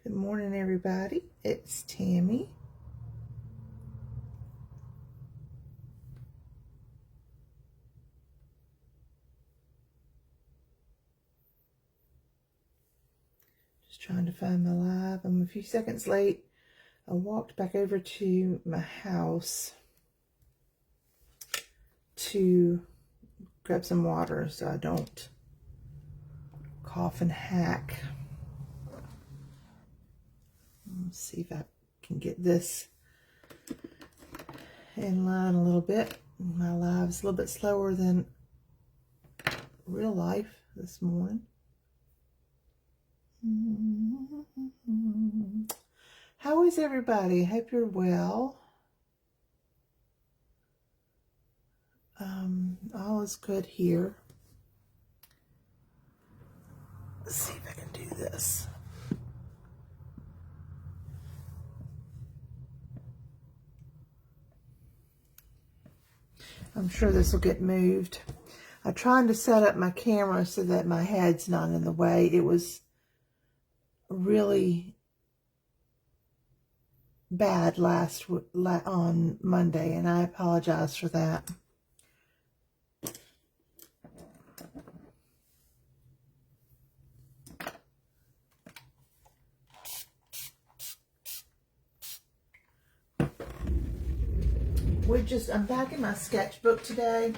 Good morning, everybody. It's Tammy. Just trying to find my live. I'm a few seconds late. I walked back over to my house to grab some water so I don't cough and hack. Let's see if I can get this in line a little bit. My live's a little bit slower than real life this morning. How is everybody? Hope you're well. All is good here. Let's see if I can do this. I'm sure this will get moved. I'm trying to set up my camera so that my head's not in the way. It was really bad on Monday, and I apologize for that. I'm back in my sketchbook today,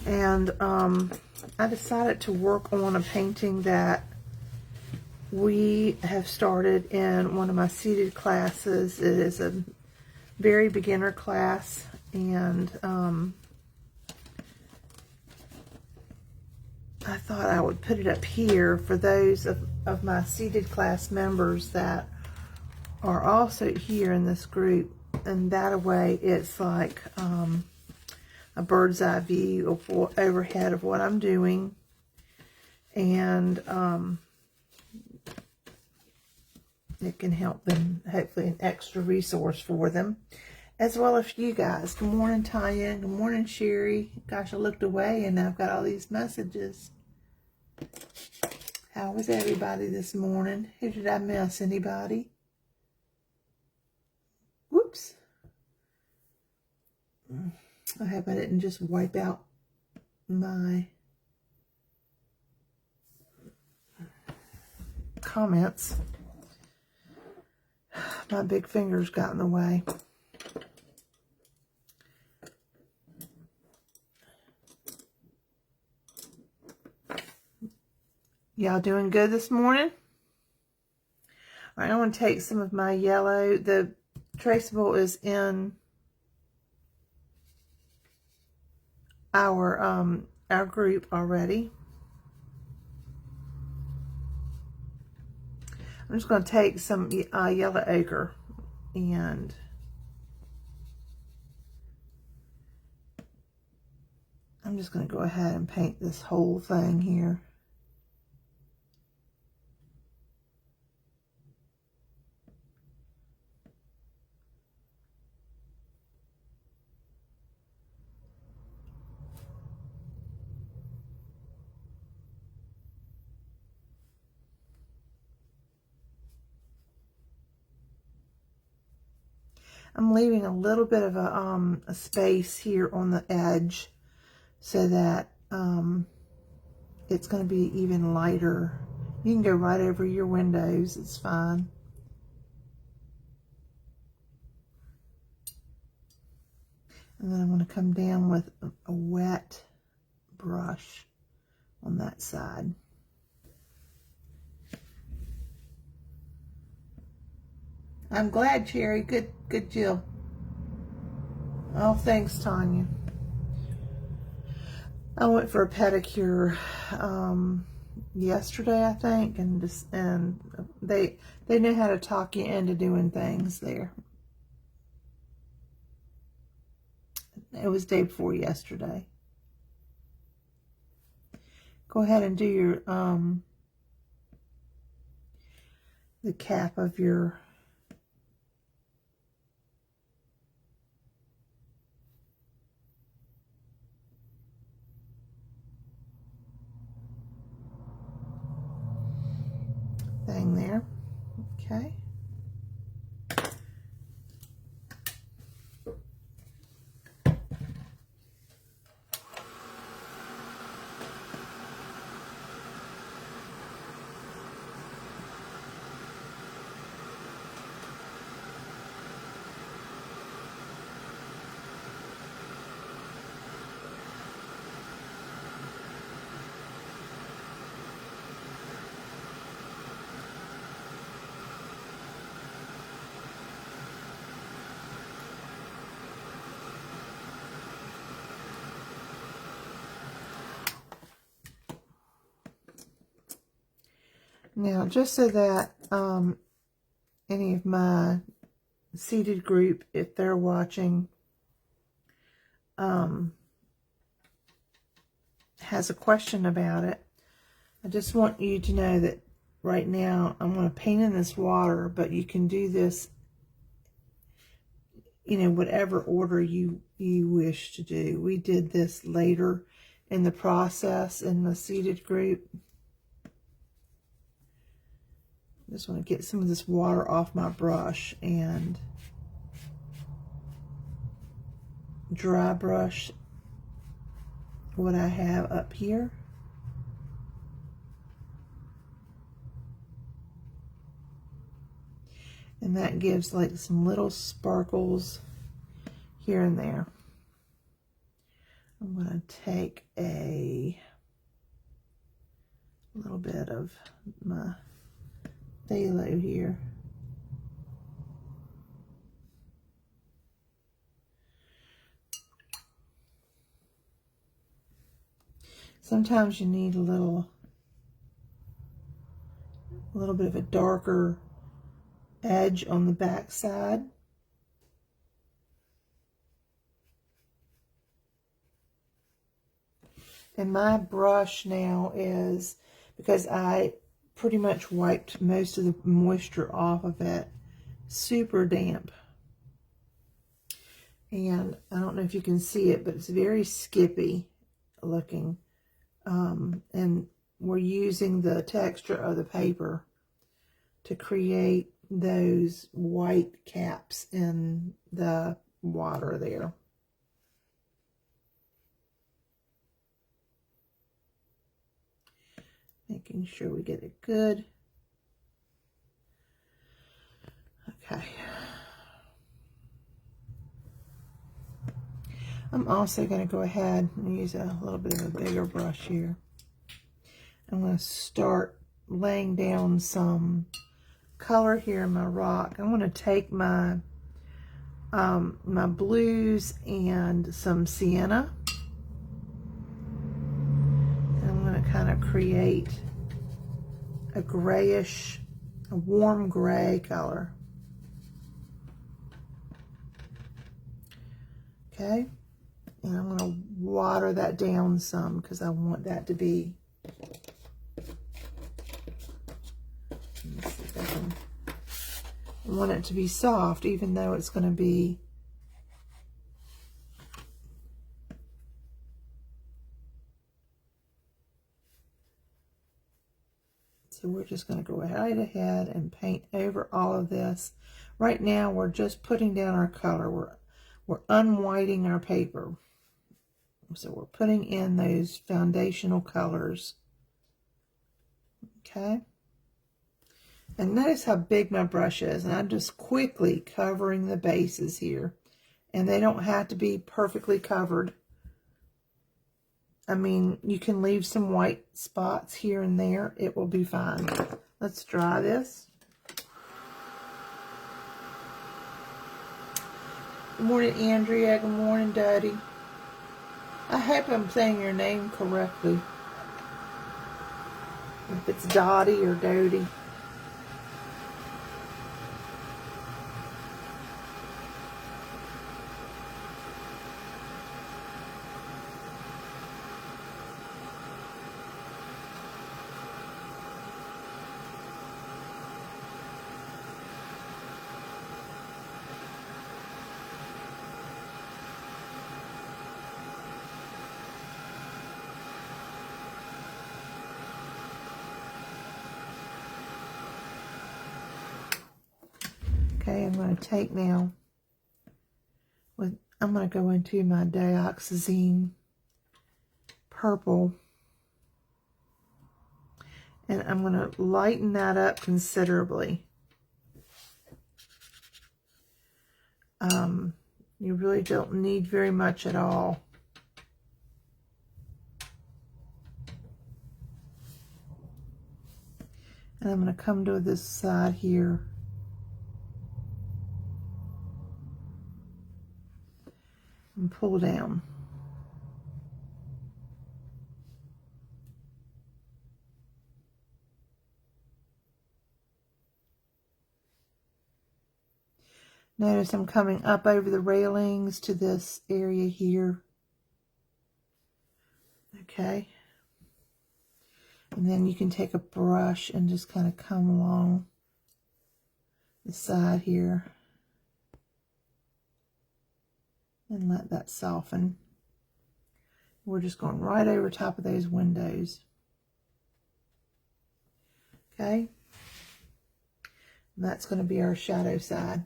and I decided to work on a painting that we have started in one of my seated classes. It is a very beginner class, and I thought I would put it up here for those of my seated class members that are also here in this group, and that way it's like a bird's eye view of overhead of what I'm doing, and it can help them, hopefully an extra resource for them, as well as you guys. Good morning, Tanya. Good morning, Sherry. Gosh, I looked away and I've got all these messages. How was everybody this morning? Who did I miss? Anybody? Whoops. I hope I didn't just wipe out my comments. My big fingers got in the way. Y'all doing good this morning? All right, I want to take some of my yellow. The traceable is in our group already. I'm just going to take some yellow ochre, and I'm just going to go ahead and paint this whole thing here. I'm leaving a little bit of a space here on the edge so that it's going to be even lighter. You can go right over your windows, it's fine. And then I'm going to come down with a wet brush on that side. I'm glad, Cherry. Good, Jill. Oh, thanks, Tanya. I went for a pedicure yesterday, I think, and they know how to talk you into doing things there. It was day before yesterday. Go ahead and do your the cap of your thing Now, just so that any of my seated group, if they're watching, has a question about it, I just want you to know that right now I'm going to paint in this water, but you can do this, you know, whatever order you wish to do. We did this later in the process in the seated group. I just want to get some of this water off my brush and dry brush what I have up here. And that gives like some little sparkles here and there. I'm going to take a little bit of my phthalo here. Sometimes you need a little bit of a darker edge on the back side. And my brush now is, because I pretty much wiped most of the moisture off of it, super damp. And I don't know if you can see it, but it's very skippy looking. And we're using the texture of the paper to create those white caps in the water there. Making sure we get it good. Okay. I'm also going to go ahead and use a little bit of a bigger brush here. I'm going to start laying down some color here in my rock. I'm going to take my my blues and some sienna. And I'm going to kind of create a grayish, a warm gray color. Okay. And I'm going to water that down some because I want that to be, I want it to be soft, even though it's going to be so we're just going to go right ahead and paint over all of this. Right now we're just putting down our color. We're unwhiting our paper. So we're putting in those foundational colors. Okay. And notice how big my brush is. And I'm just quickly covering the bases here. And they don't have to be perfectly covered. I mean, you can leave some white spots here and there. It will be fine. Let's dry this. Good morning, Andrea. Good morning, Duddy. I hope I'm saying your name correctly. If it's Dottie or Dodie. Okay, I'm going to take now, I'm going to go into my dioxazine purple, and I'm going to lighten that up considerably. You really don't need very much at all. And I'm going to come to this side here. And pull down. Notice I'm coming up over the railings to this area here. Okay. And then you can take a brush and just kind of come along the side here and let that soften. We're just going right over top of those windows. Okay. And that's going to be our shadow side.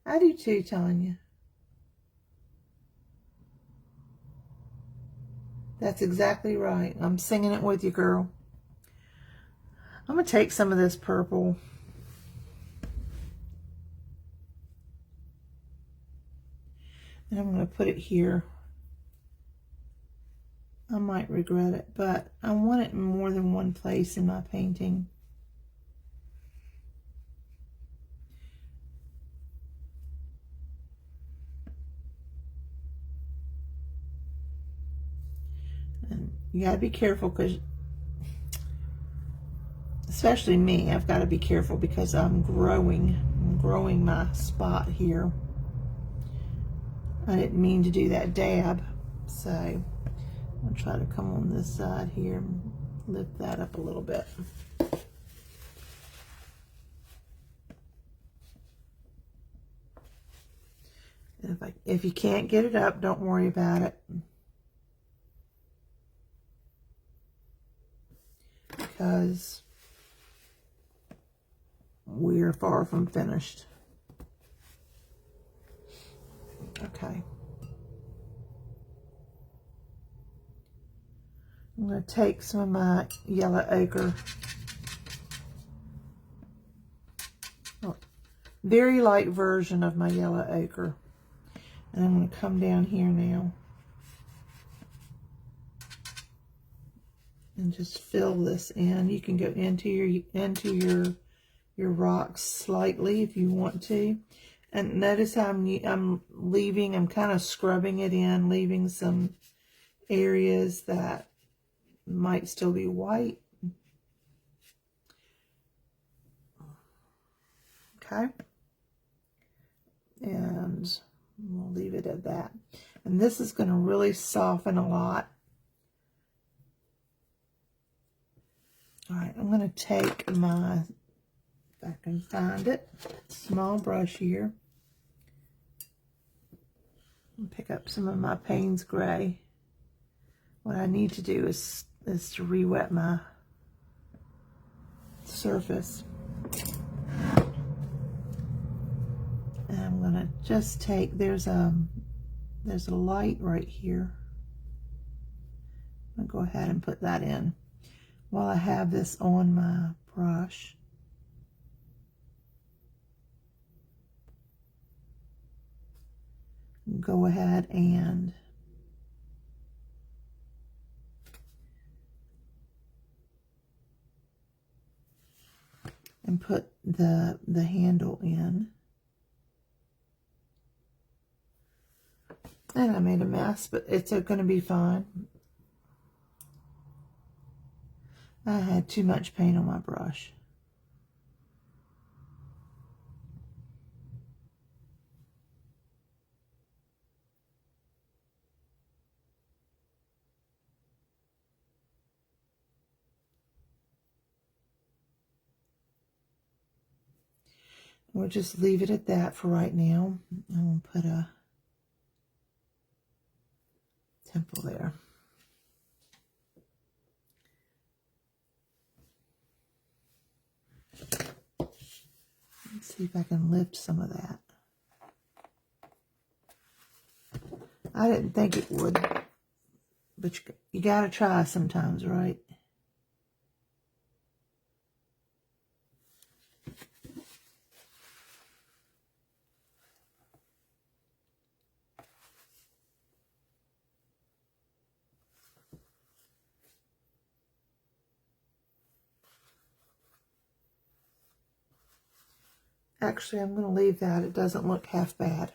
I do too, Tanya. That's exactly right. I'm singing it with you, girl. I'm going to take some of this purple. And I'm going to put it here. I might regret it, but I want it in more than one place in my painting. And you got to be careful because, especially me, I've got to be careful because I'm growing my spot here. I didn't mean to do that dab, so I'll try to come on this side here and lift that up a little bit. And if you can't get it up, don't worry about it. Because we're far from finished. Okay. I'm going to take some of my yellow ochre. Very light version of my yellow ochre. And I'm going to come down here now. And just fill this in. You can go into your rocks slightly if you want to. And notice how I'm kind of scrubbing it in, leaving some areas that might still be white. Okay. And we'll leave it at that. And this is going to really soften a lot. All right, I'm going to take my, if I can find it, small brush here. And pick up some of my Payne's Gray. What I need to do is to re-wet my surface. And I'm going to just take, there's a light right here. I'm going to go ahead and put that in while I have this on my brush. Go ahead and put the handle in. And I made a mess, but it's going to be fine. I had too much paint on my brush. We'll just leave it at that for right now. I'm going to put a temple there. Let's see if I can lift some of that. I didn't think it would, but you got to try sometimes, right? Actually, I'm going to leave that. It doesn't look half bad.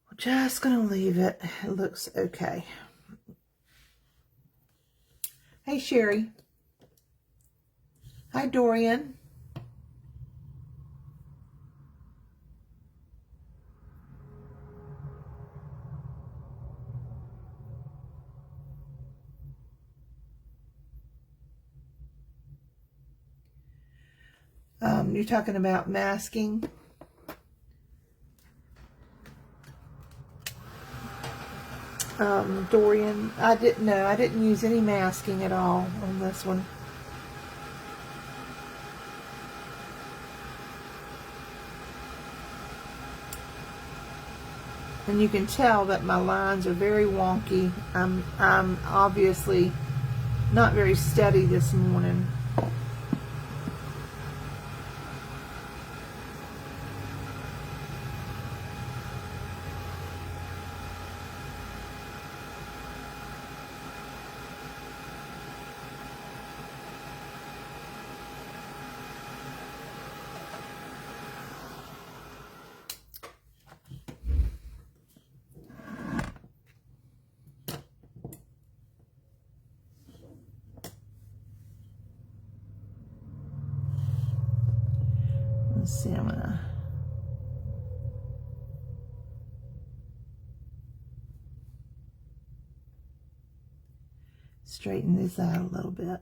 We're just going to leave it. It looks okay. Hey, Sherry. Hi, Dorian. You're talking about masking. Dorian, I didn't use any masking at all on this one. And you can tell that my lines are very wonky. I'm obviously not very steady this morning. Let's see, I'm gonna straighten this out a little bit.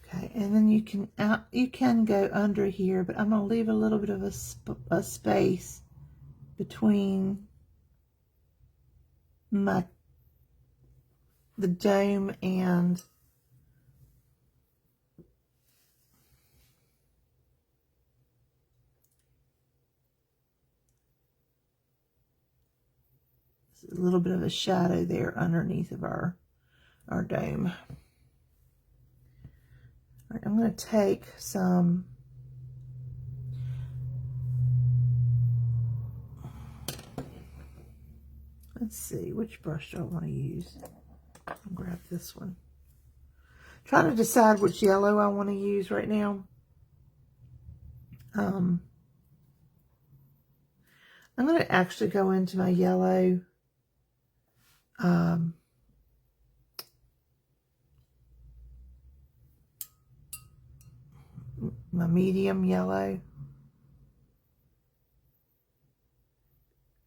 Okay, and then you can go under here, but I'm gonna leave a little bit of a space between the dome and a little bit of a shadow there underneath of our dome. All right, I'm going to take some let's see, which brush do I want to use? I'll grab this one. Trying to decide which yellow I want to use right now. I'm going to actually go into my yellow. My medium yellow.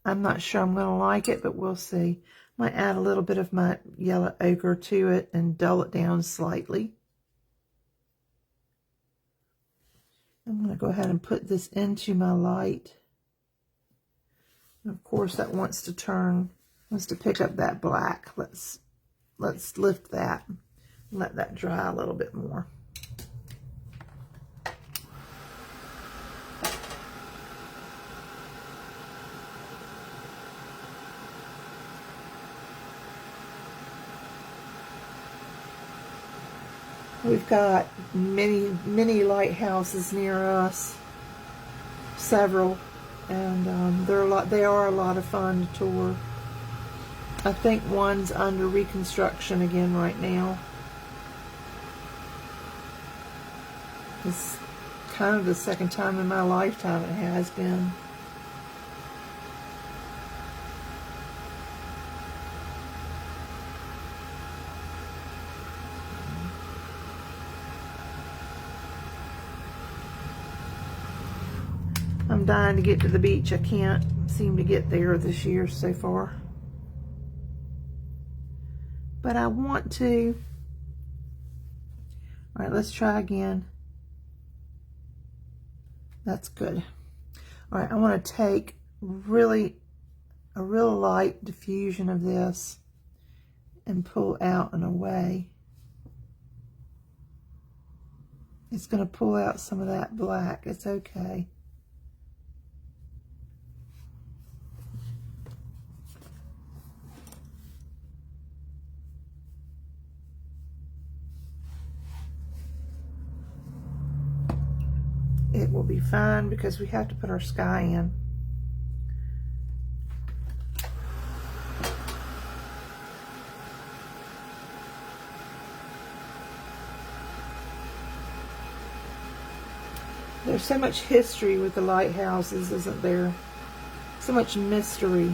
I'm not sure I'm going to like it, but we'll see. Might add a little bit of my yellow ochre to it and dull it down slightly. I'm going to go ahead and put this into my light. And of course, that wants to pick up that black. Let's lift that and let that dry a little bit more. We've got many lighthouses near us, several, and they are a lot of fun to tour. I think one's under reconstruction again right now. It's kind of the second time in my lifetime it has been. I'm dying to get to the beach. I can't seem to get there this year so far. But I want to. All right, let's try again. That's good. All right, I want to take a real light diffusion of this and pull out and away. It's going to pull out some of that black. It's okay. It will be fine because we have to put our sky in. There's so much history with the lighthouses, isn't there? So much mystery.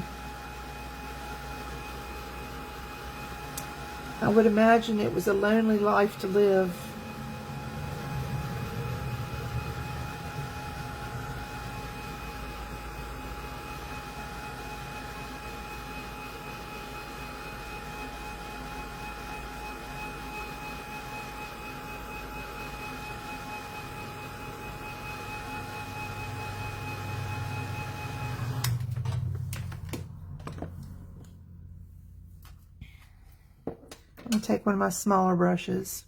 I would imagine it was a lonely life to live. to take one of my smaller brushes.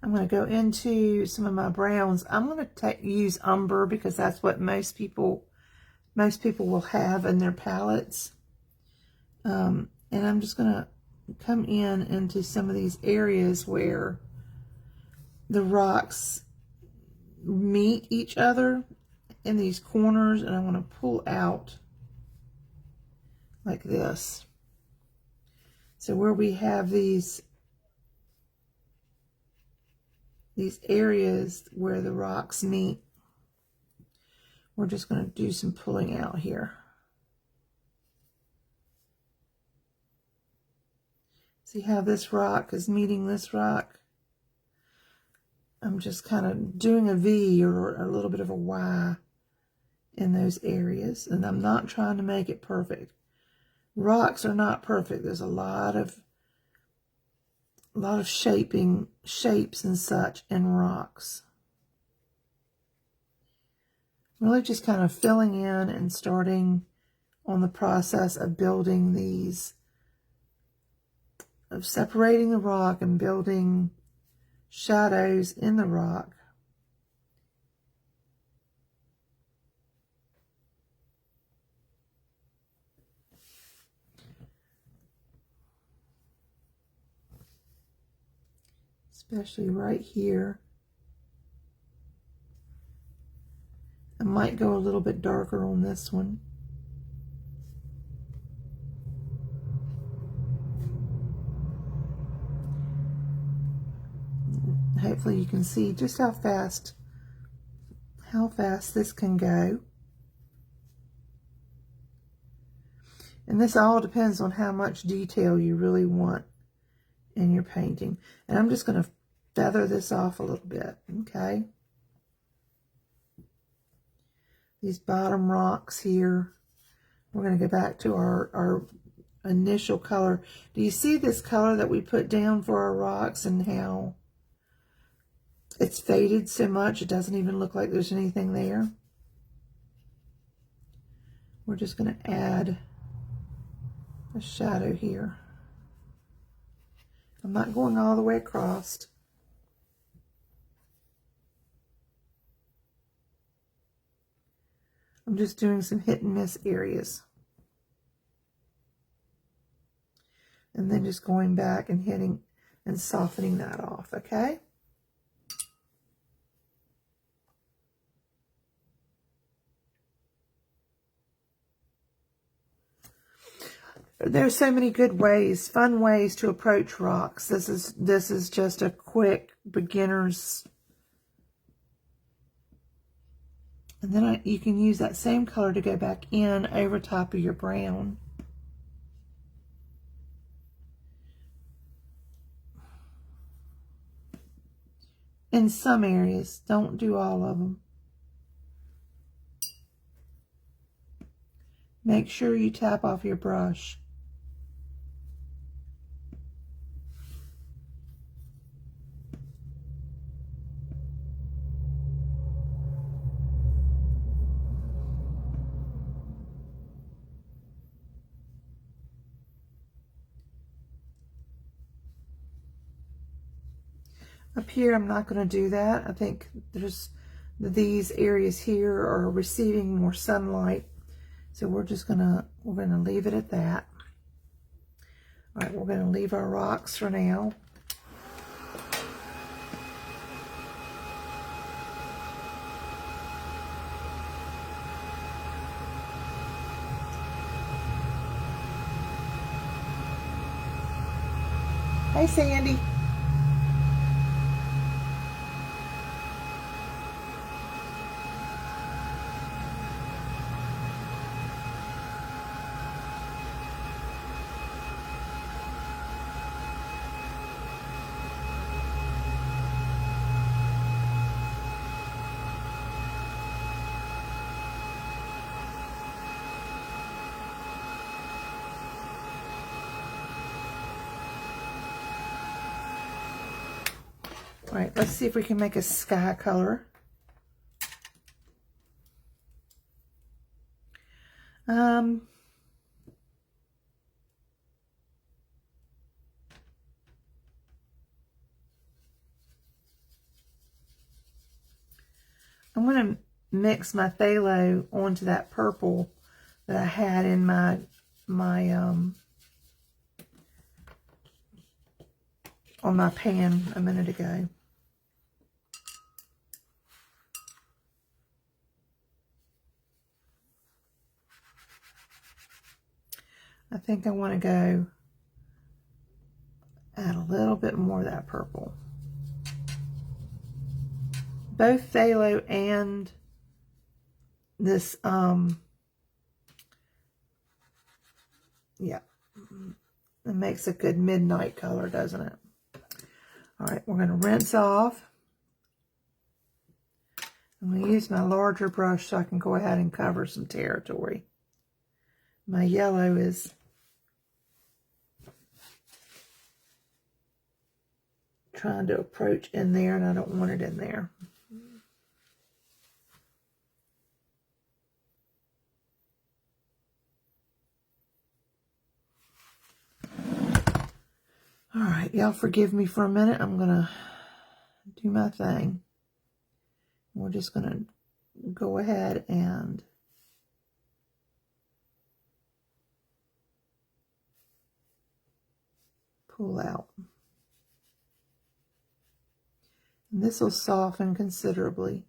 I'm going to go into some of my browns. I'm going to use umber because that's what most people will have in their palettes. And I'm just going to come into some of these areas where the rocks meet each other in these corners, and I want to pull out like this. So where we have these areas where the rocks meet, we're just going to do some pulling out here. See how this rock is meeting this rock? I'm just kind of doing a V or a little bit of a Y in those areas, and I'm not trying to make it perfect. Rocks are not perfect. There's a lot of shapes and such in rocks. Really just kind of filling in and starting on the process of building these, of separating the rock and building shadows in the rock. Especially right here. I might go a little bit darker on this one. Hopefully you can see just how fast this can go. And this all depends on how much detail you really want in your painting. And I'm just going to feather this off a little bit, okay? These bottom rocks here, we're going to go back to our initial color. Do you see this color that we put down for our rocks and how it's faded so much it doesn't even look like there's anything there? We're just going to add a shadow here. I'm not going all the way across. I'm just doing some hit and miss areas. And then just going back and hitting and softening that off, okay? There's so many good ways, fun ways to approach rocks. This is just a quick beginner's. And then you can use that same color to go back in over top of your brown. In some areas, don't do all of them. Make sure you tap off your brush. Up here, I'm not going to do that. I think these areas here are receiving more sunlight. So we're going to leave it at that. All right, we're going to leave our rocks for now. Hey, Sandy. All right, let's see if we can make a sky color. I'm going to mix my phthalo onto that purple that I had in my on my pan a minute ago. I think I want to go add a little bit more of that purple. Both phthalo and this, yeah, it makes a good midnight color, doesn't it? All right, we're going to rinse off. I'm going to use my larger brush so I can go ahead and cover some territory. My yellow is trying to approach in there, and I don't want it in there. All right, y'all forgive me for a minute. I'm going to do my thing. We're just going to go ahead and pull out. And this will soften considerably.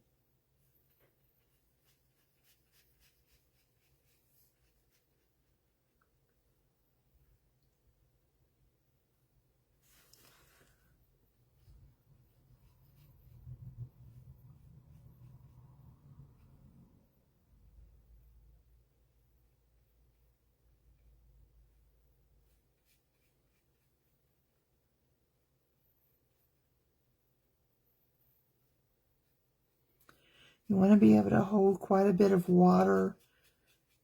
You want to be able to hold quite a bit of water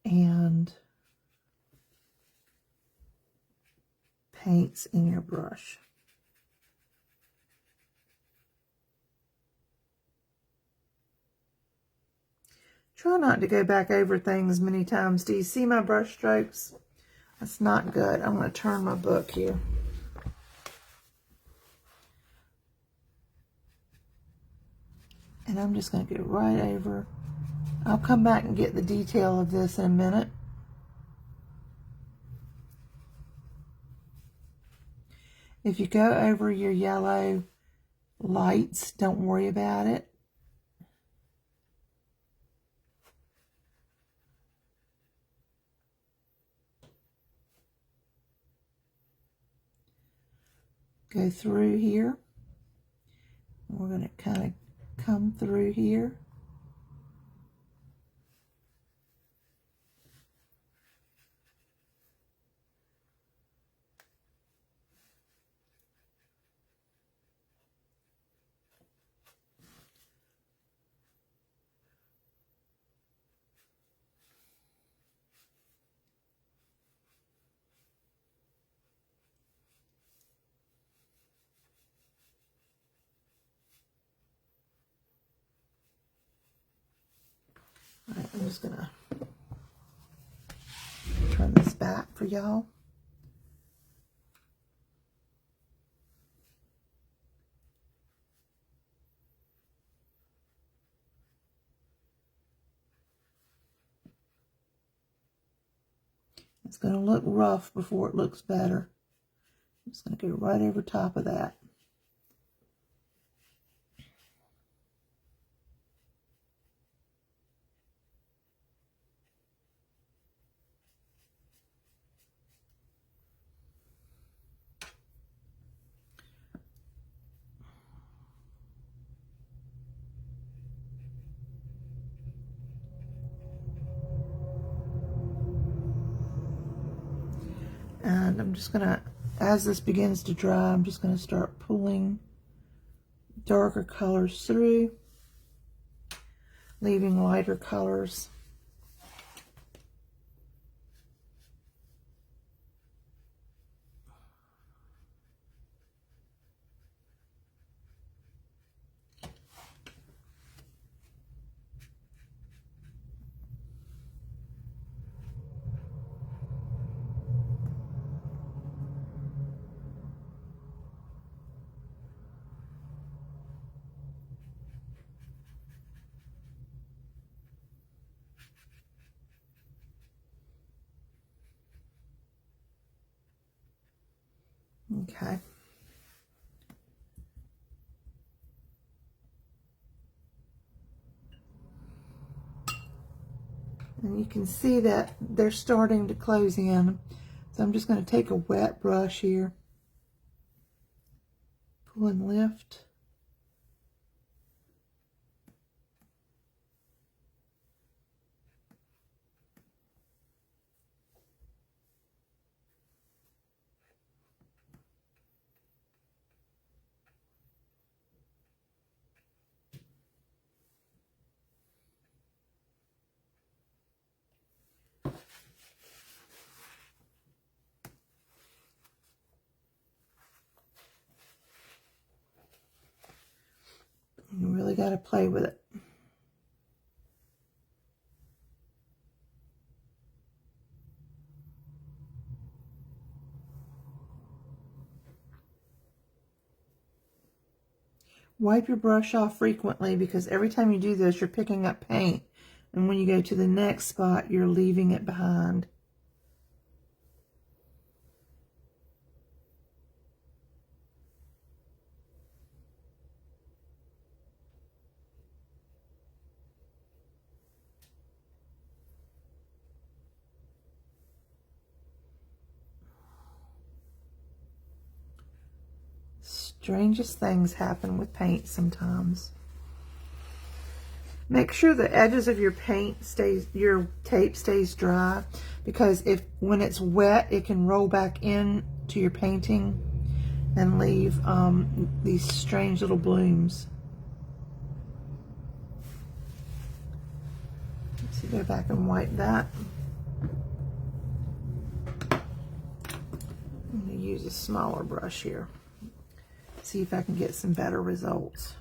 and paints in your brush. Try not to go back over things many times. Do you see my brush strokes? That's not good. I'm going to turn my book here. And I'm just going to go right over. I'll come back and get the detail of this in a minute. If you go over your yellow lights, don't worry about it. Go through here. We're going to kind of come through here. All right, I'm just going to turn this back for y'all. It's going to look rough before it looks better. I'm just going to go right over top of that. And I'm just going to, as this begins to dry, I'm just going to start pulling darker colors through, leaving lighter colors. Okay. And you can see that they're starting to close in. So I'm just going to take a wet brush here, pull and lift. You really got to play with it. Wipe your brush off frequently, because every time you do this, you're picking up paint. And when you go to the next spot, you're leaving it behind. Strangest things happen with paint sometimes. Make sure the edges of your your tape stays dry, because when it's wet, it can roll back in to your painting and leave these strange little blooms. So go back and wipe that. I'm going to use a smaller brush here. See if I can get some better results.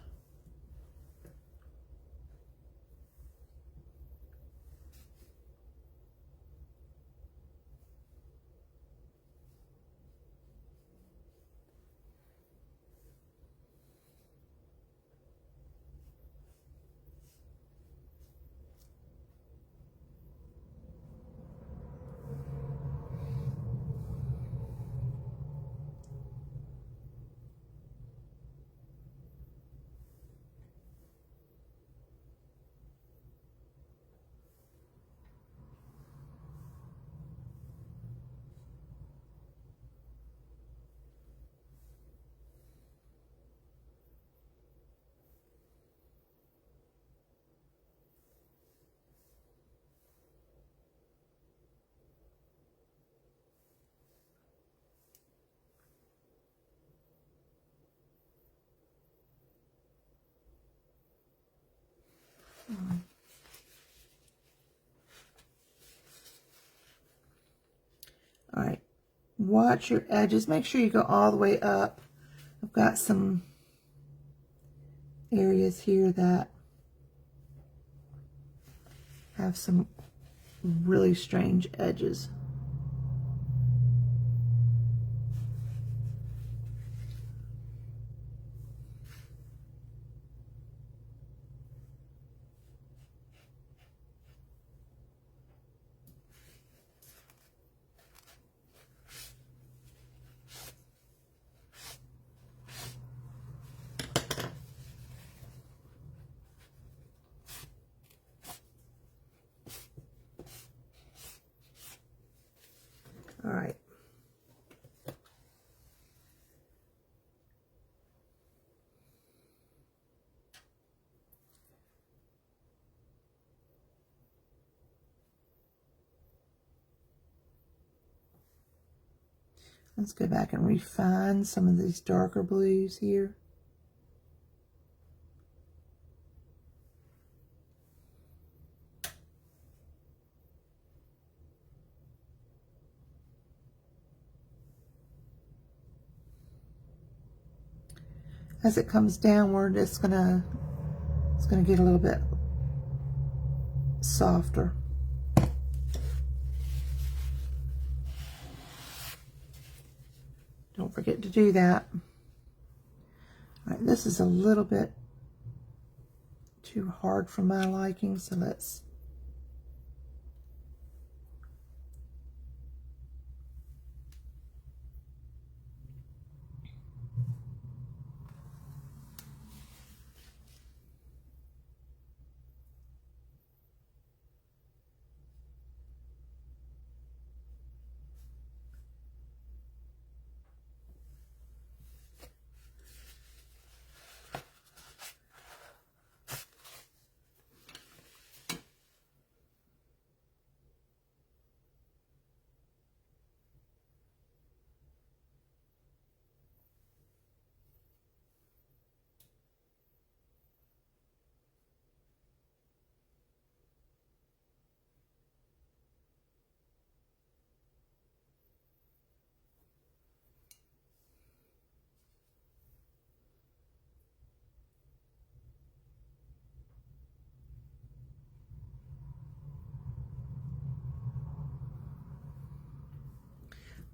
All right, watch your edges. Make sure you go all the way up. I've got some areas here that have some really strange edges. All right. Let's go back and refine some of these darker blues here. As it comes downward, it's gonna get a little bit softer. Don't forget to do that. All right, this is a little bit too hard for my liking, so let's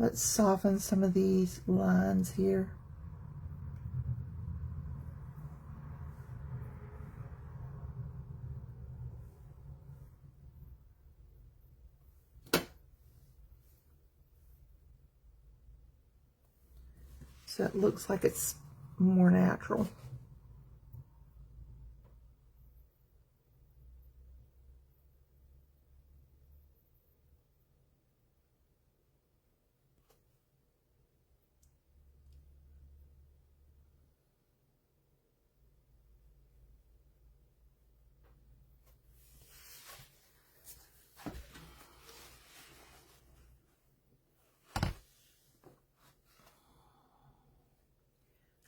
Let's soften some of these lines here. So it looks like it's more natural.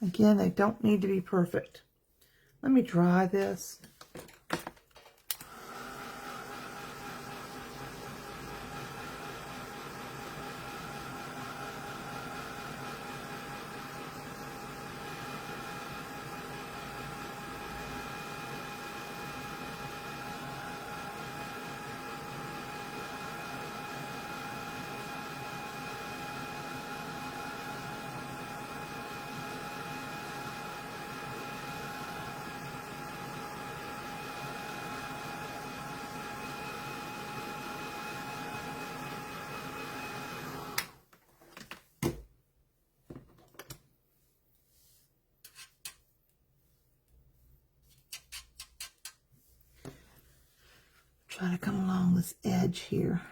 Again, they don't need to be perfect. Let me dry this. Try to come along this edge here.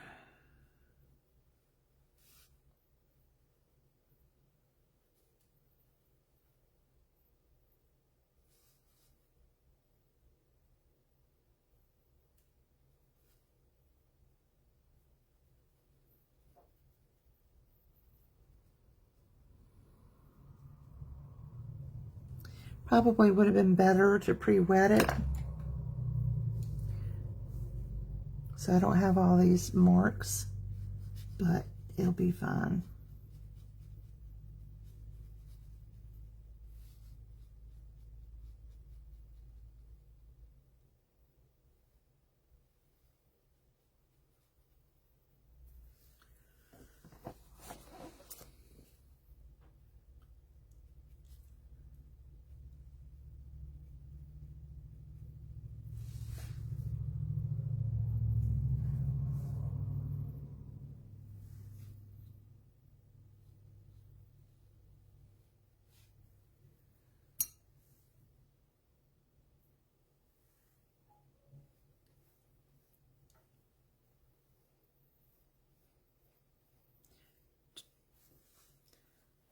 Probably would have been better to pre-wet it, so I don't have all these marks, but it'll be fine.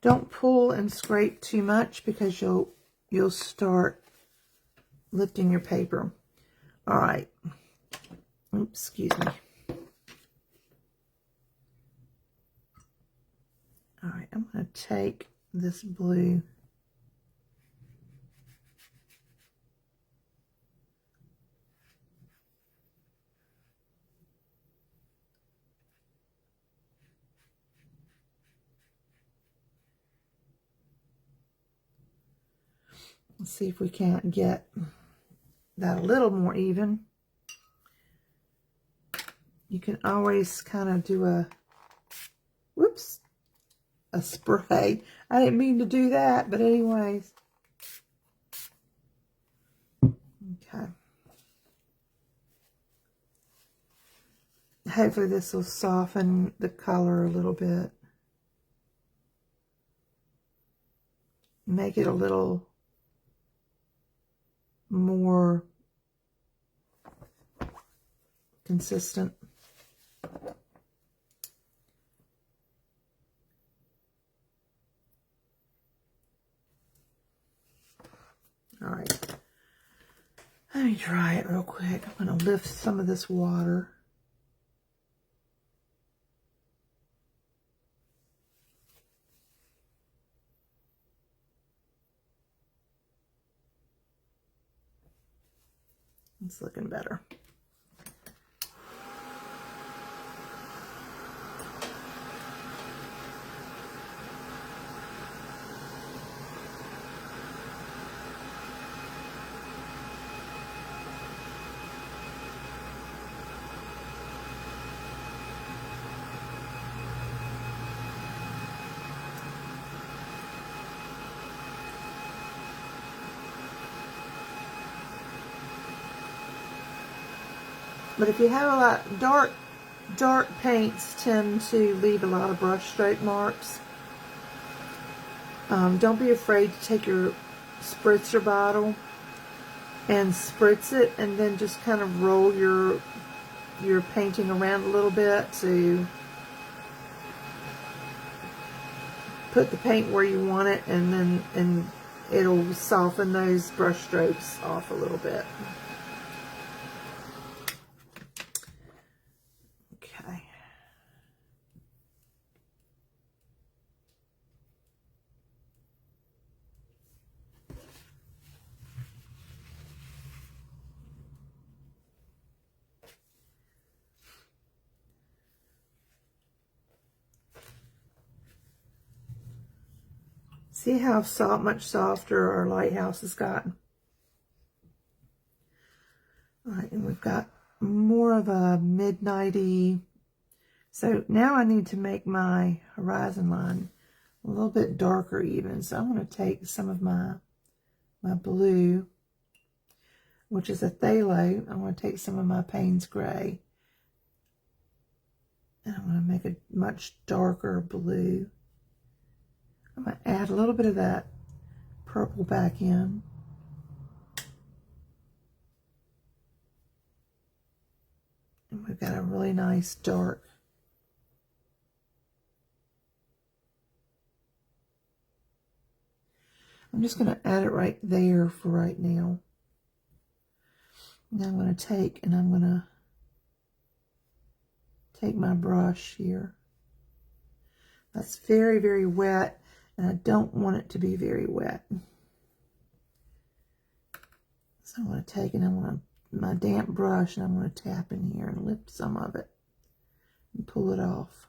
Don't pull and scrape too much because you'll start lifting your paper. All right. Oops, excuse me. All right, I'm going to take this blue Let's see if we can't get that a little more even. You can always kind of do a, whoops, a spray. I didn't mean to do that, but anyways. Okay. Hopefully this will soften the color a little bit. Make it a little more consistent. All right. Let me dry it real quick. I'm going to lift some of this water. It's looking better. But if you have a lot, dark paints tend to leave a lot of brush stroke marks. Don't be afraid to take your spritzer bottle and spritz it, and then just kind of roll your painting around a little bit to put the paint where you want it, and it'll soften those brush strokes off a little bit. Okay. See how much softer our Lighthouse has gotten? All right, and we've got more of a midnighty. So now I need to make my horizon line a little bit darker even. So I'm going to take some of my blue, which is a phthalo. I'm going to take some of my Payne's gray, and I'm going to make a much darker blue. I'm going to add a little bit of that purple back in. And we've got a really nice dark. I'm just going to add it right there for right now. Now I'm going to take my brush here. That's very, very wet, and I don't want it to be very wet. So I'm going to take my damp brush, and I'm going to tap in here and lift some of it and pull it off.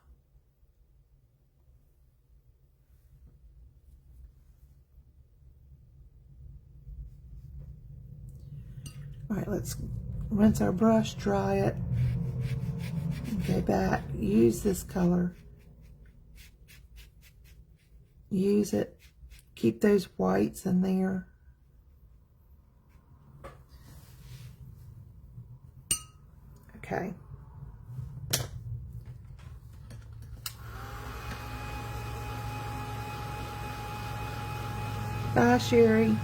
All right, let's rinse our brush, dry it, and go back. Use this color. Use it. Keep those whites in there. Okay. Bye, Sherry.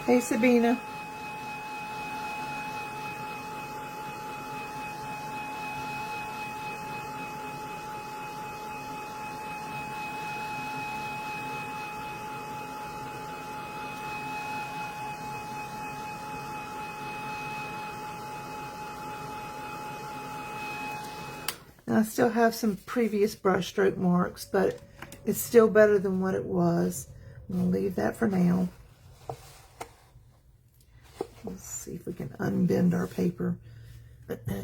Hey, Sabina. Now, I still have some previous brush stroke marks, but it's still better than what it was. I'm going to leave that for now. Let's see if we can unbend our paper.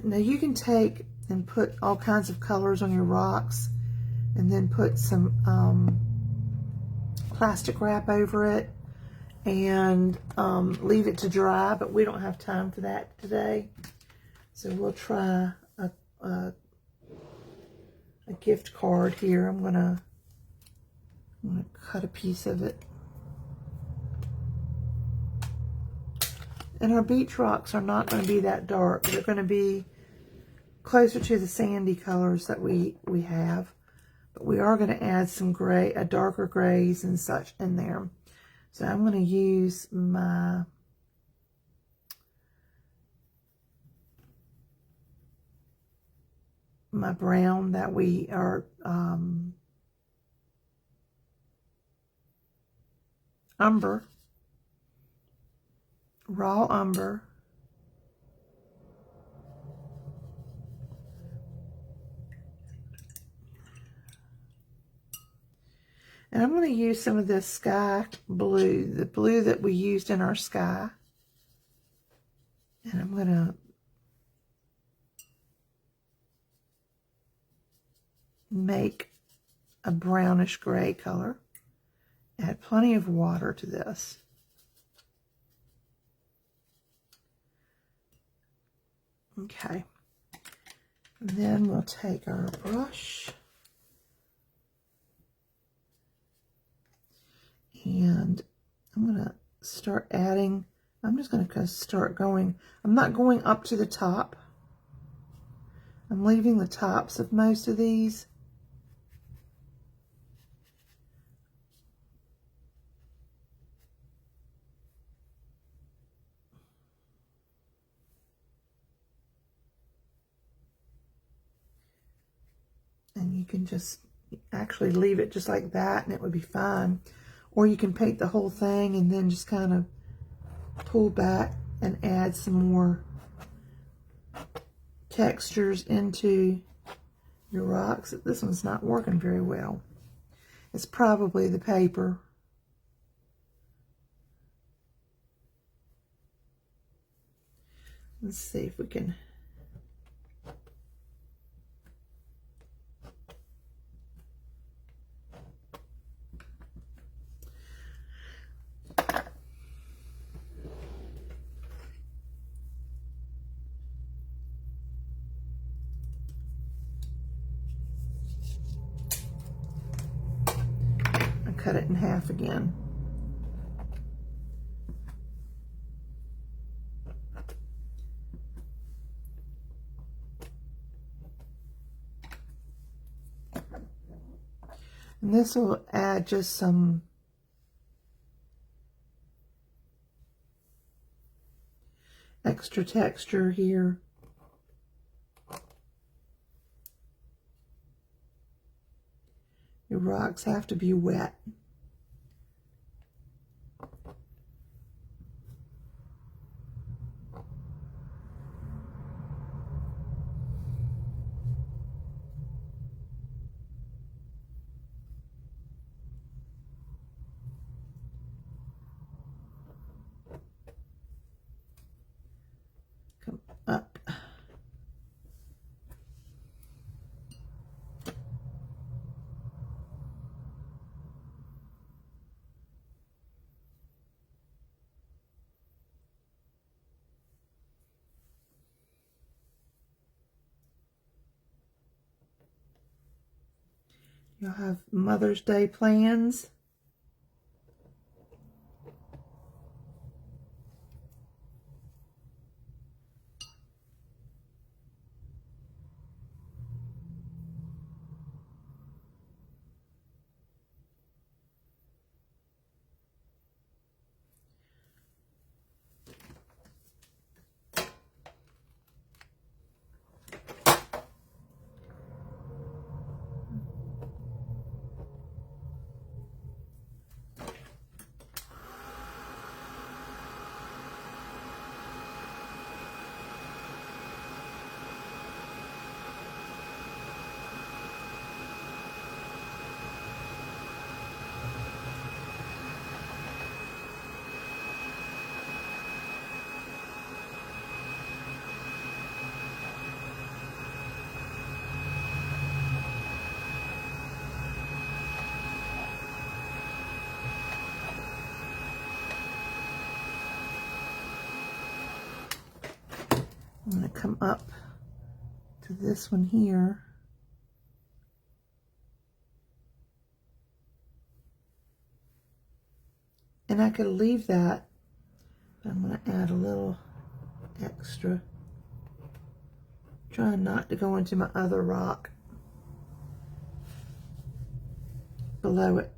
Now you can take and put all kinds of colors on your rocks, and then put some plastic wrap over it, and leave it to dry, but we don't have time for that today. So we'll try a gift card here. I'm gonna cut a piece of it. And our beach rocks are not going to be that dark. They're going to be closer to the sandy colors that we have. But we are going to add some gray, darker grays and such in there. So I'm going to use my brown that we are umber, raw umber. And I'm going to use some of this sky blue, the blue that we used in our sky. And I'm going to make a brownish gray color. Add plenty of water to this. Okay. And then we'll take our brush and I'm going to start adding, I'm just going to start going, I'm not going up to the top. I'm leaving the tops of most of these. And you can just actually leave it just like that and it would be fine. Or you can paint the whole thing and then just kind of pull back and add some more textures into your rocks. This one's not working very well. It's probably the paper. Let's see if we can. Cut it in half again. And this will add just some extra texture here. Your rocks have to be wet. Come up. You'll have Mother's Day plans. I'm going to come up to this one here. And I could leave that, but I'm going to add a little extra. Trying not to go into my other rock below it.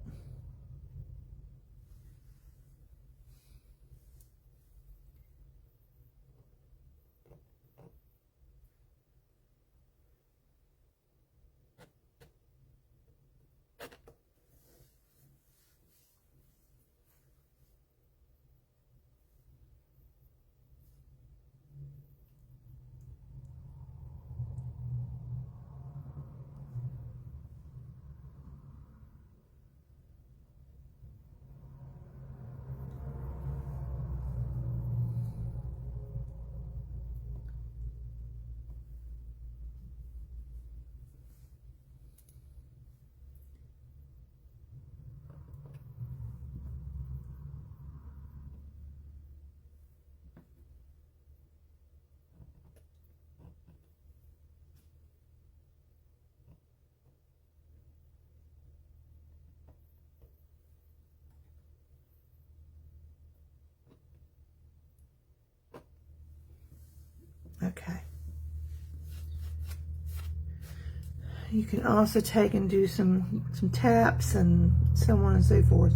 You can also take and do some taps and so on and so forth.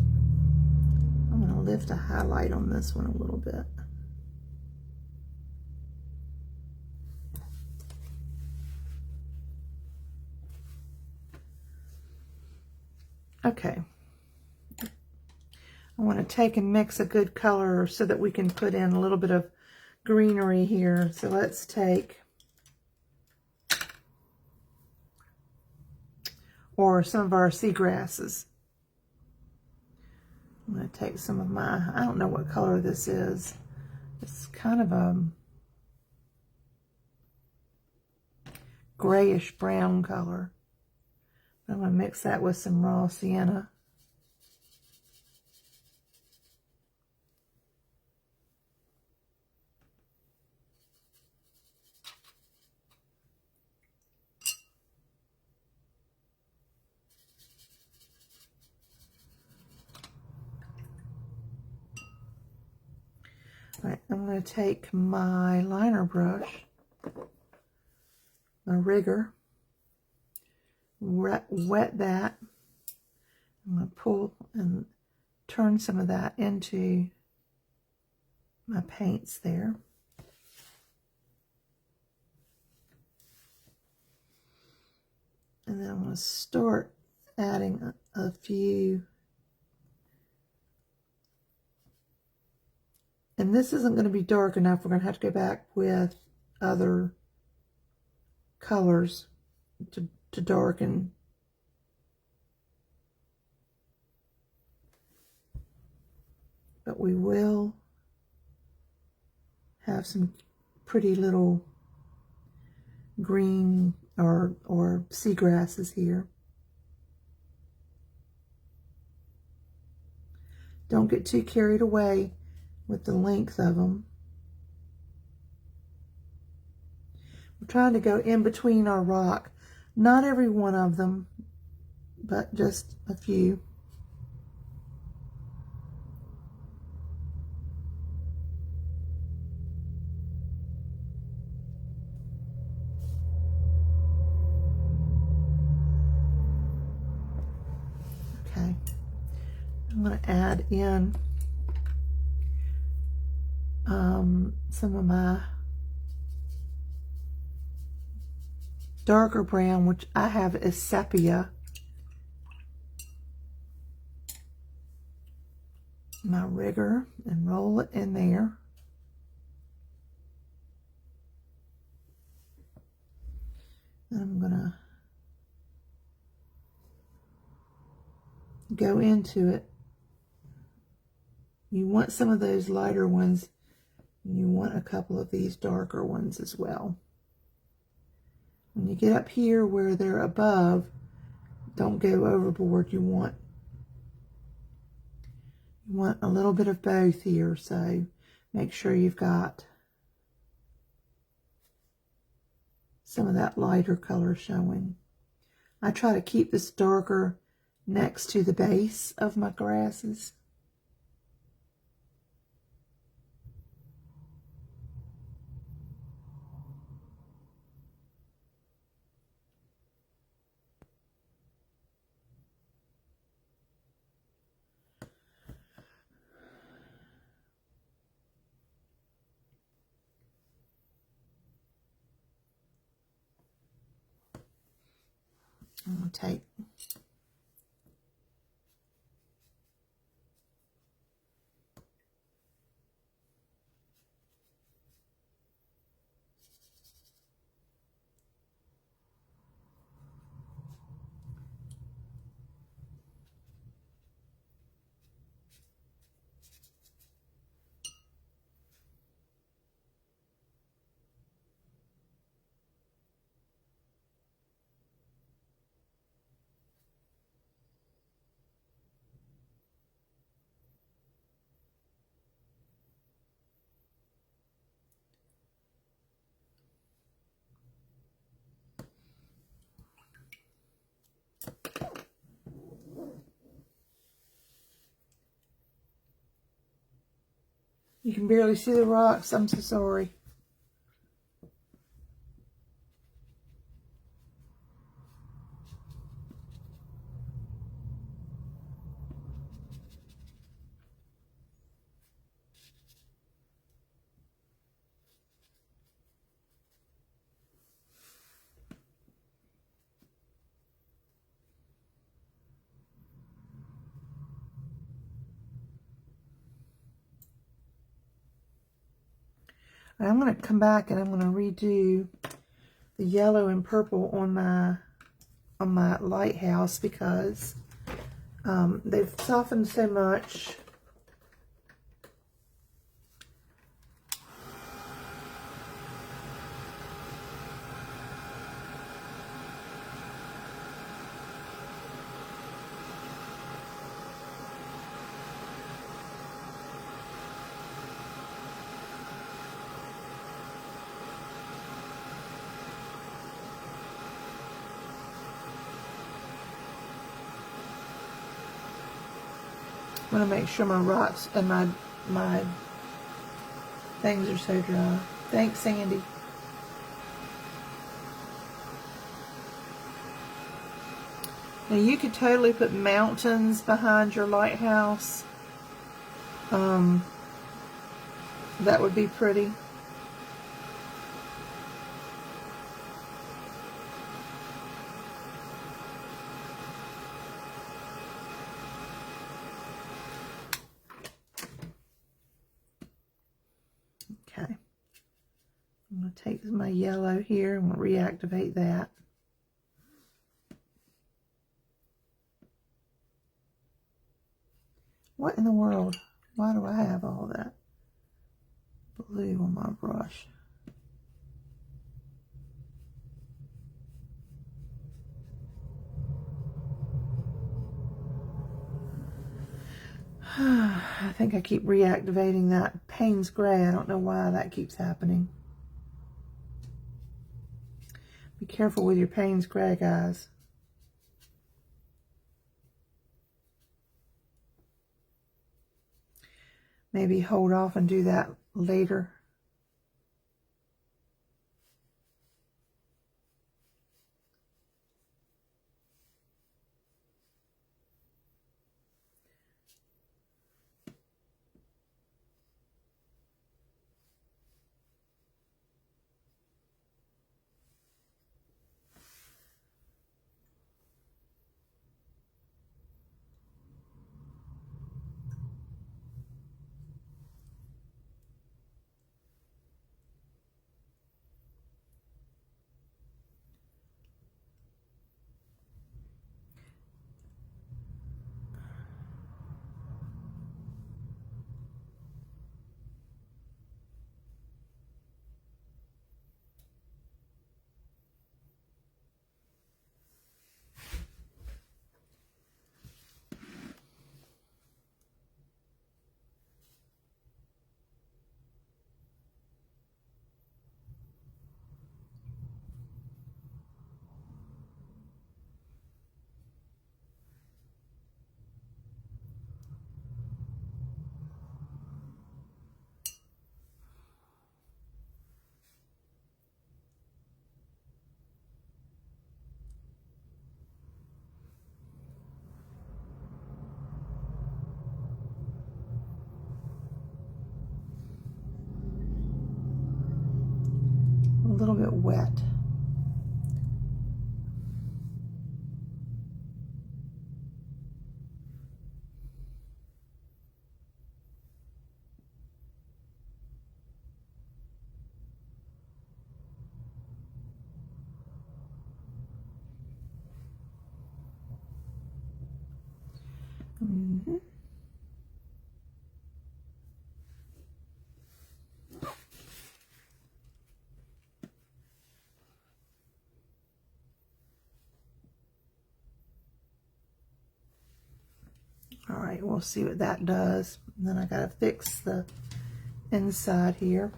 I'm going to lift a highlight on this one a little bit. Okay. I want to take and mix a good color so that we can put in a little bit of greenery here. So let's take, or some of our seagrasses. I'm going to take some of my, I don't know what color this is. It's kind of a grayish brown color. I'm going to mix that with some raw sienna. All right, I'm going to take my liner brush, my rigger, wet that. I'm going to pull and turn some of that into my paints there. And then I'm going to start adding a few. And this isn't going to be dark enough. We're going to have to go back with other colors to darken. But we will have some pretty little green or seagrasses here. Don't get too carried away with the length of them. We're trying to go in between our rock. Not every one of them, but just a few. Okay. I'm going to add in some of my darker brown, which I have is sepia. My rigger and roll it in there. And I'm gonna go into it. You want some of those lighter ones. You want a couple of these darker ones as well. When you get up here where they're above, don't go overboard. You want a little bit of both here, so make sure you've got some of that lighter color showing. I try to keep this darker next to the base of my grasses. I'm going to take You can barely see the rocks. I'm so sorry. I'm going to come back and I'm going to redo the yellow and purple on my Lighthouse because they've softened so much. I'm going to make sure my rocks and my things are so dry. Thanks, Sandy. Now you could totally put mountains behind your lighthouse. That would be pretty. Okay. I'm going to take my yellow here and we'll reactivate that. What in the world? Why do I have all that blue on my brush? I think I keep reactivating that Payne's Gray. I don't know why that keeps happening. Be careful with your Payne's Gray, guys. Maybe hold off and do that later. A little bit wet. Mm-hmm. All right, we'll see what that does. And then I got to fix the inside here.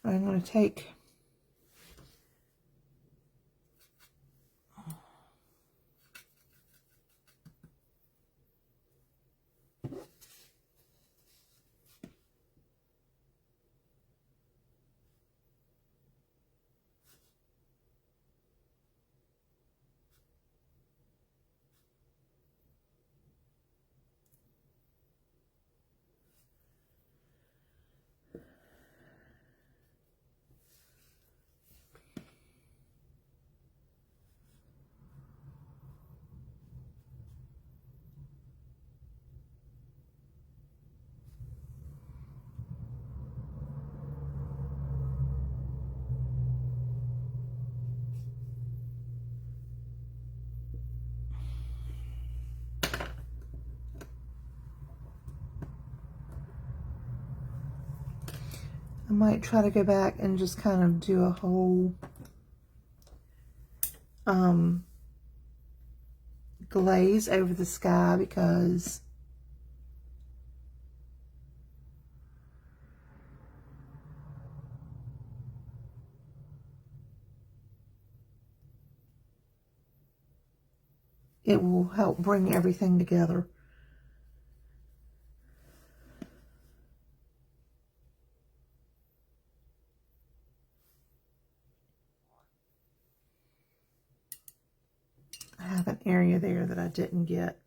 I'm going to take I might try to go back and just kind of do a whole glaze over the sky, because it will help bring everything together. I have an area there that I didn't get.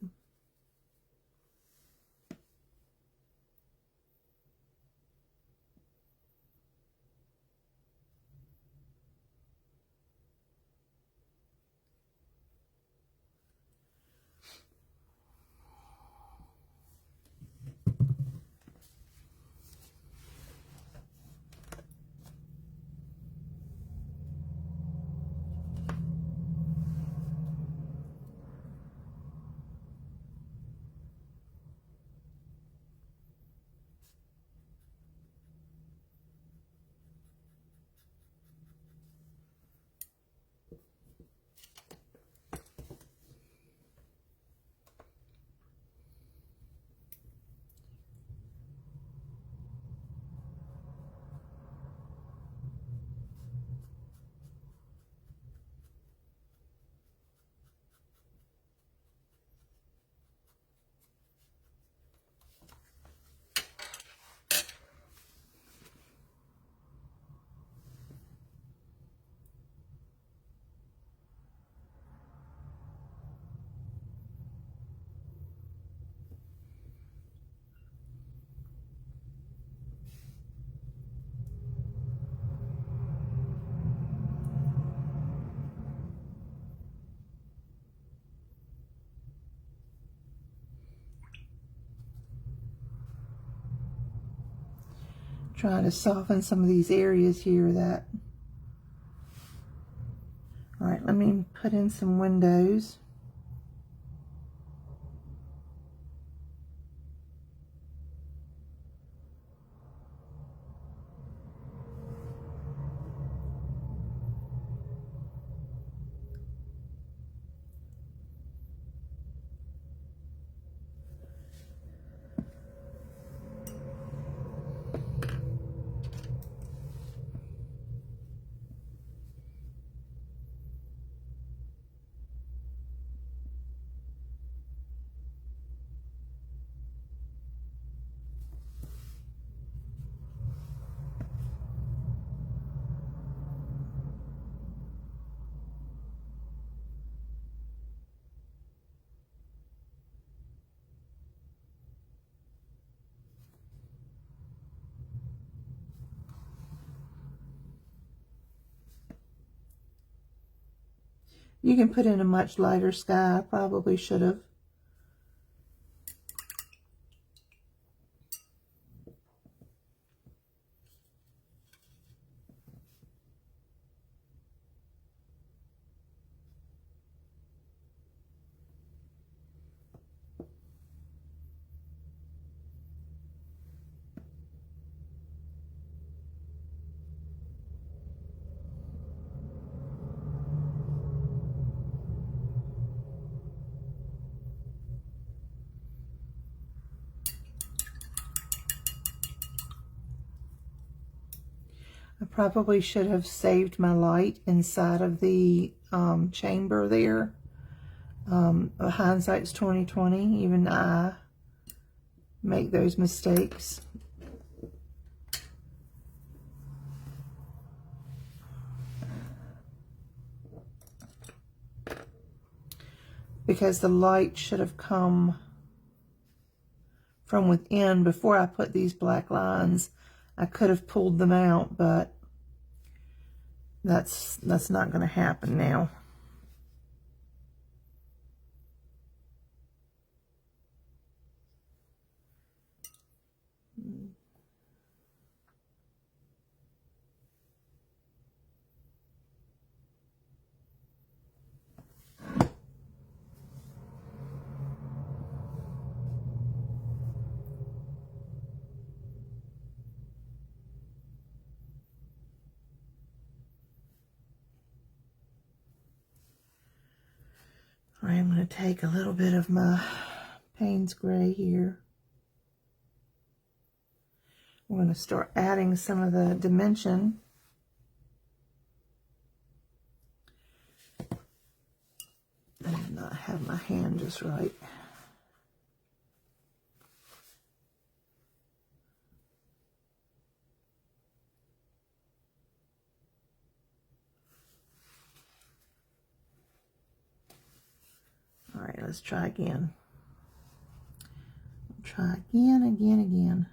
Trying to soften some of these areas here that... All right, let me put in some windows. You can put in a much lighter sky. I probably should have. I probably should have saved my light inside of the chamber there. Hindsight's 20/20. Even I make those mistakes. Because the light should have come from within before I put these black lines. I could have pulled them out, but that's not going to happen now. All right, I'm going to take a little bit of my Payne's Gray here. I'm going to start adding some of the dimension. I did not have my hand just right. All right, let's try again. Try again.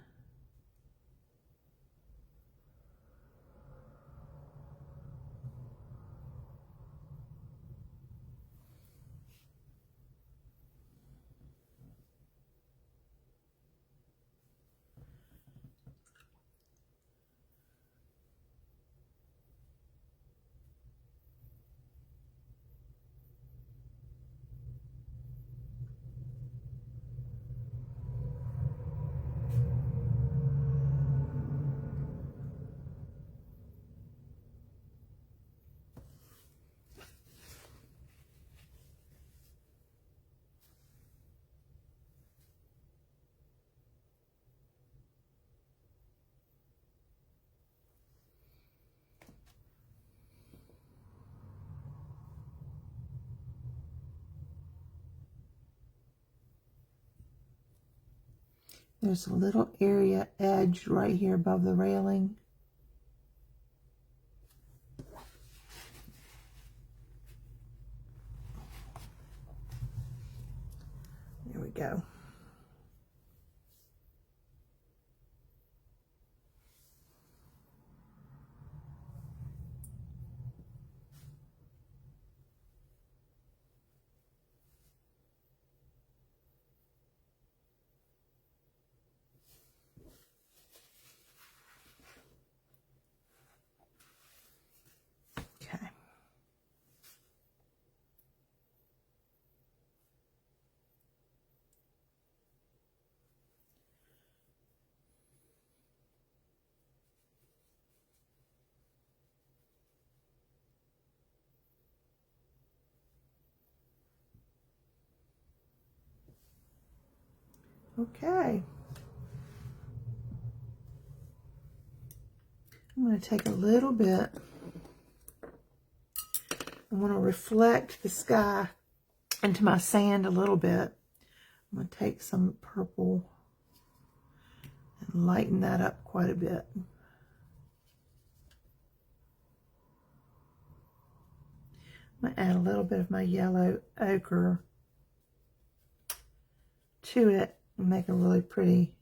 There's a little area edge right here above the railing. There we go. Okay. Okay. I'm going to take a little bit. I want to reflect the sky into my sand a little bit. I'm going to take some purple and lighten that up quite a bit. I'm going to add a little bit of my yellow ochre to it and make a really pretty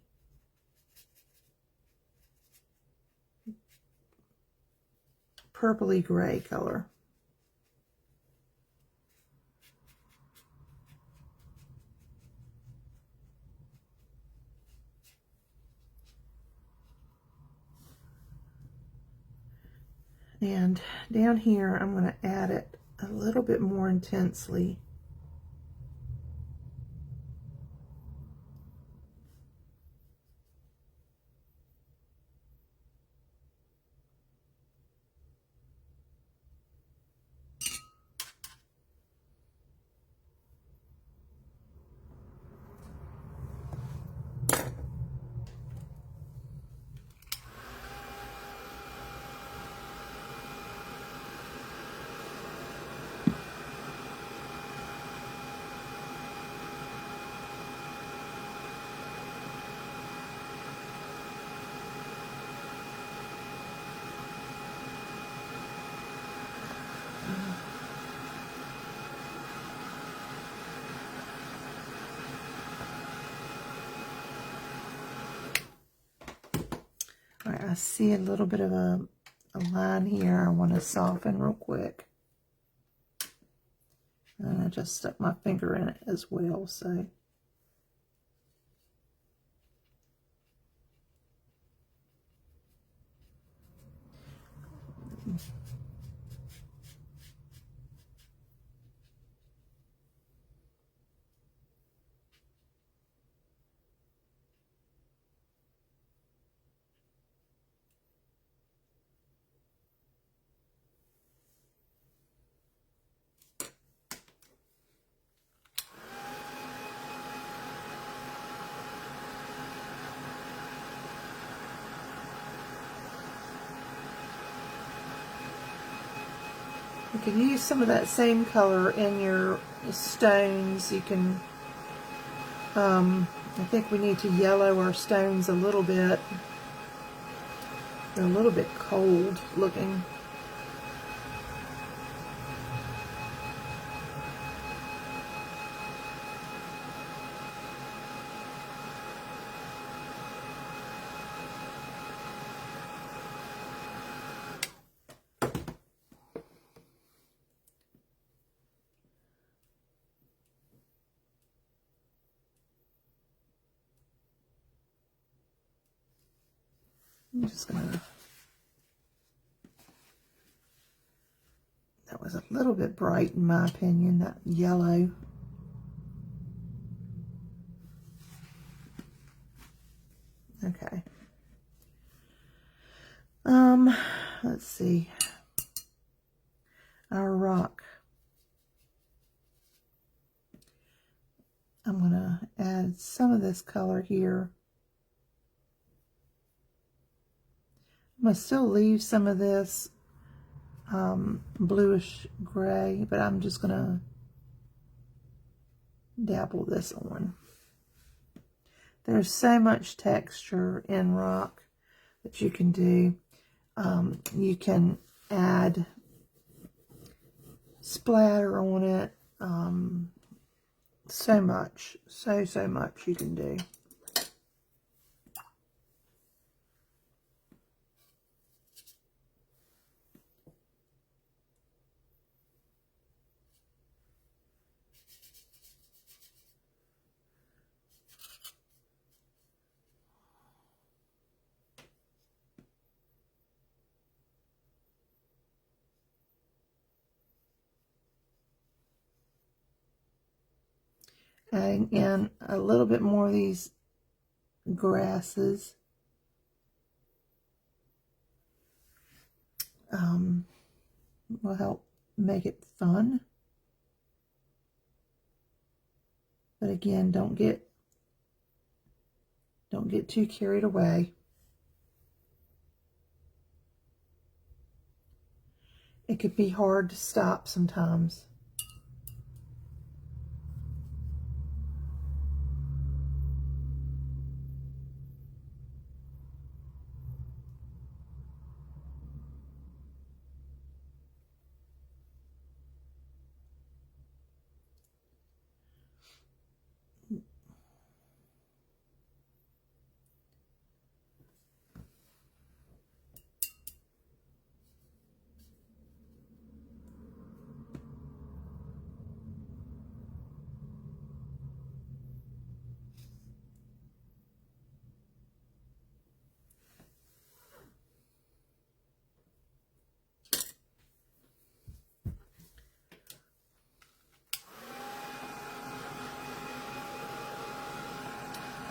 purpley gray color. And down here, I'm going to add it a little bit more intensely. All right, I see a little bit of a line here I want to soften real quick. And I just stuck my finger in it as well, so. You can use some of that same color in your stones. You can, I think we need to yellow our stones a little bit. They're a little bit cold looking. I'm just gonna, that was a little bit bright in my opinion, that yellow. Okay. Let's see. Our rock. I'm gonna add some of this color here. I'm going to still leave some of this bluish gray, but I'm just going to dabble this on. There's so much texture in rock that you can do. You can add splatter on it. So much, so much you can do. Adding in a little bit more of these grasses. Will help make it fun. But again, don't get too carried away. It could be hard to stop sometimes.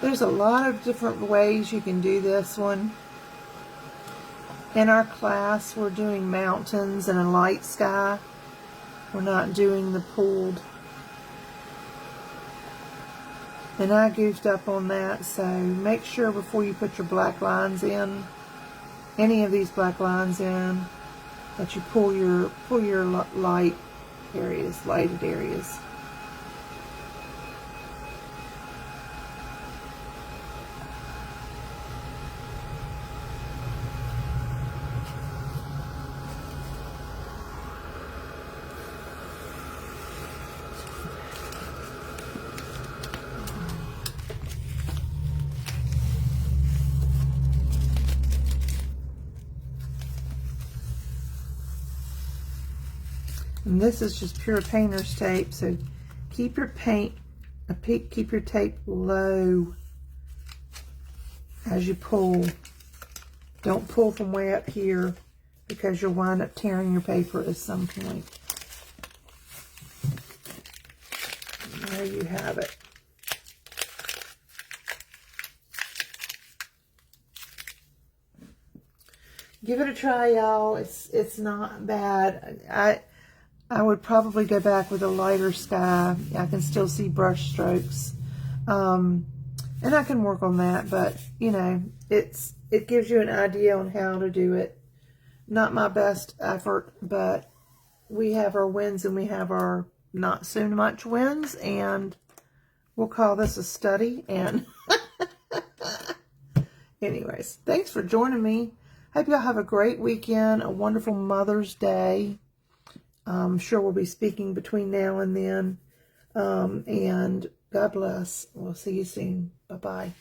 There's a lot of different ways you can do this one. In our class, we're doing mountains and a light sky. We're not doing the pooled. And I goofed up on that, so make sure before you put your black lines in, any of these black lines in, that you pull your lighted areas. And this is just pure painter's tape, so keep your tape low as you pull. Don't pull from way up here because you'll wind up tearing your paper at some point. And there you have it. Give it a try, y'all. It's not bad. I would probably go back with a lighter sky. I can still see brush strokes. And I can work on that, but you know, it gives you an idea on how to do it. Not my best effort, but we have our wins and we have our not so much wins, and we'll call this a study. And anyways, thanks for joining me. Hope y'all have a great weekend, a wonderful Mother's Day. I'm sure we'll be speaking between now and then. And God bless. We'll see you soon. Bye-bye.